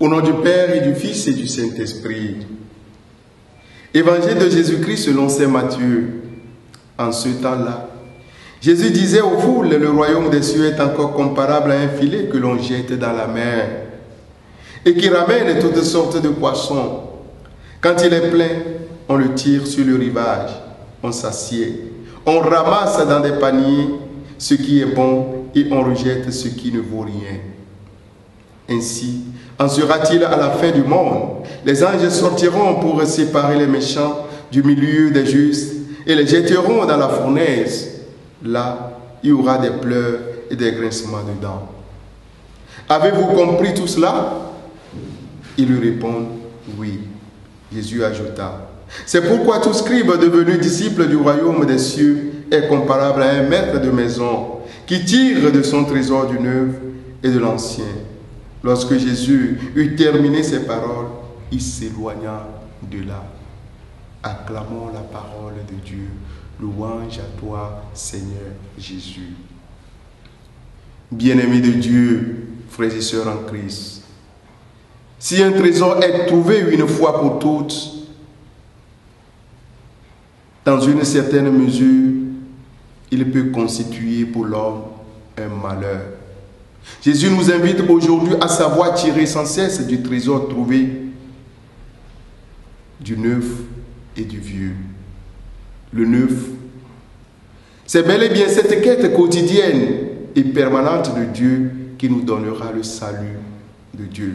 Au nom du Père et du Fils et du Saint-Esprit. Évangile de Jésus-Christ selon saint Matthieu. En ce temps-là, Jésus disait aux foules, le royaume des cieux est encore comparable à un filet que l'on jette dans la mer et qui ramène toutes sortes de poissons. Quand il est plein, on le tire sur le rivage, on s'assied, on ramasse dans des paniers ce qui est bon et on rejette ce qui ne vaut rien. Ainsi, en sera-t-il à la fin du monde. Les anges sortiront pour séparer les méchants du milieu des justes et les jetteront dans la fournaise. Là, il y aura des pleurs et des grincements de dents. Avez-vous compris tout cela? Ils lui répondent, oui. Jésus ajouta, c'est pourquoi tout scribe devenu disciple du royaume des cieux est comparable à un maître de maison qui tire de son trésor du neuf et de l'ancien. Lorsque Jésus eut terminé ses paroles, il s'éloigna de là. Acclamons la parole de Dieu. Louange à toi, Seigneur Jésus. Bien-aimés de Dieu, frères et sœurs en Christ, si un trésor est trouvé une fois pour toutes, dans une certaine mesure, il peut constituer pour l'homme un malheur. Jésus nous invite aujourd'hui à savoir tirer sans cesse du trésor trouvé, du neuf et du vieux. Le neuf, c'est bel et bien cette quête quotidienne et permanente de Dieu qui nous donnera le salut de Dieu.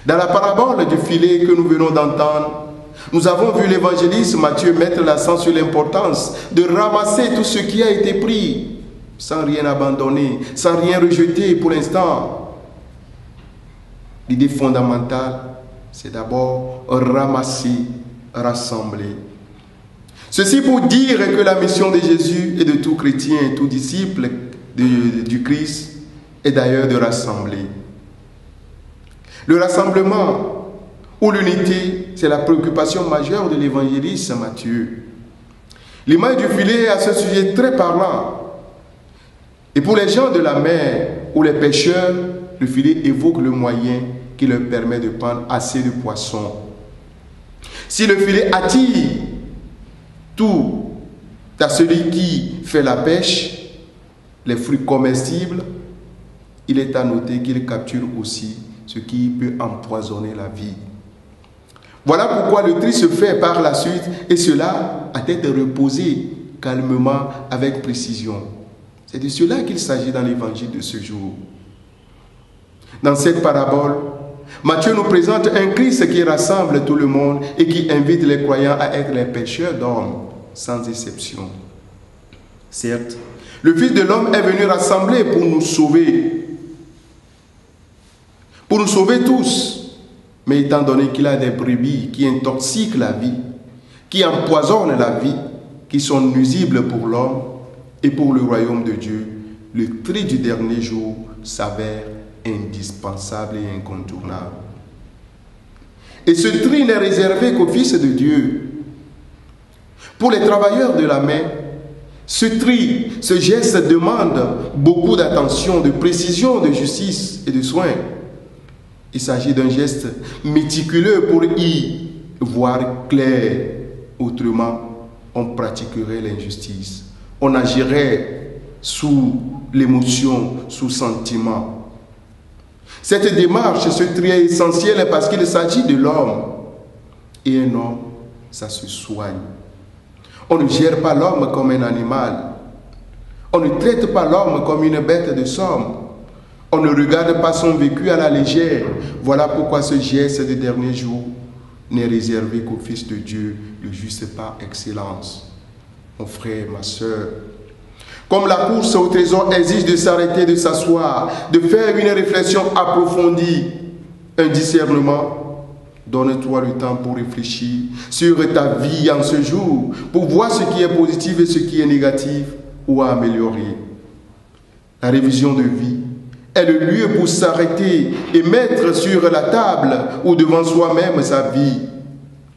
Dans la parabole du filet que nous venons d'entendre, nous avons vu l'évangéliste Matthieu mettre l'accent sur l'importance de ramasser tout ce qui a été pris, sans rien abandonner, sans rien rejeter pour l'instant. L'idée fondamentale, c'est d'abord ramasser, rassembler. Ceci pour dire que la mission de Jésus et de tout chrétien et tout disciple du Christ est d'ailleurs de rassembler. Le rassemblement ou l'unité, c'est la préoccupation majeure de l'évangéliste Matthieu. L'image du filet est à ce sujet très parlant. Et pour les gens de la mer ou les pêcheurs, le filet évoque le moyen qui leur permet de prendre assez de poissons. Si le filet attire tout à celui qui fait la pêche, les fruits comestibles, il est à noter qu'il capture aussi ce qui peut empoisonner la vie. Voilà pourquoi le tri se fait par la suite, et cela à tête reposée, calmement, avec précision. C'est de cela qu'il s'agit dans l'évangile de ce jour. Dans cette parabole, Matthieu nous présente un Christ qui rassemble tout le monde et qui invite les croyants à être les pêcheurs d'hommes, sans exception. Certes, le Fils de l'homme est venu rassembler pour nous sauver tous. Mais étant donné qu'il a des brebis qui intoxiquent la vie, qui empoisonnent la vie, qui sont nuisibles pour l'homme et pour le royaume de Dieu, le tri du dernier jour s'avère indispensable et incontournable. Et ce tri n'est réservé qu'aux fils de Dieu. Pour les travailleurs de la main, ce tri, ce geste demande beaucoup d'attention, de précision, de justice et de soin. Il s'agit d'un geste méticuleux pour y voir clair. Autrement, on pratiquerait l'injustice. On agirait sous l'émotion, sous sentiment. Cette démarche, ce tri est essentiel parce qu'il s'agit de l'homme. Et un homme, ça se soigne. On ne gère pas l'homme comme un animal. On ne traite pas l'homme comme une bête de somme. On ne regarde pas son vécu à la légère. Voilà pourquoi ce geste de dernier jour n'est réservé qu'au Fils de Dieu, le juste par excellence. Mon frère, ma soeur, comme la course au trésor exige de s'arrêter, de s'asseoir, de faire une réflexion approfondie, un discernement, donne-toi le temps pour réfléchir sur ta vie en ce jour, pour voir ce qui est positif et ce qui est négatif ou à améliorer. La révision de vie est le lieu pour s'arrêter et mettre sur la table ou devant soi-même sa vie,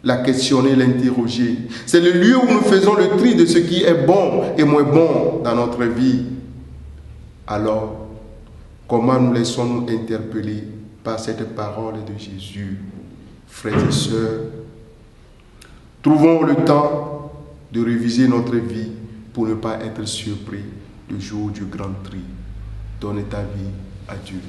la questionner, l'interroger. C'est le lieu où nous faisons le tri de ce qui est bon et moins bon dans notre vie. Alors, comment nous laissons-nous interpeller par cette parole de Jésus. Frères et sœurs, trouvons le temps de réviser notre vie pour ne pas être surpris le jour du grand tri. Donne ta vie à Dieu.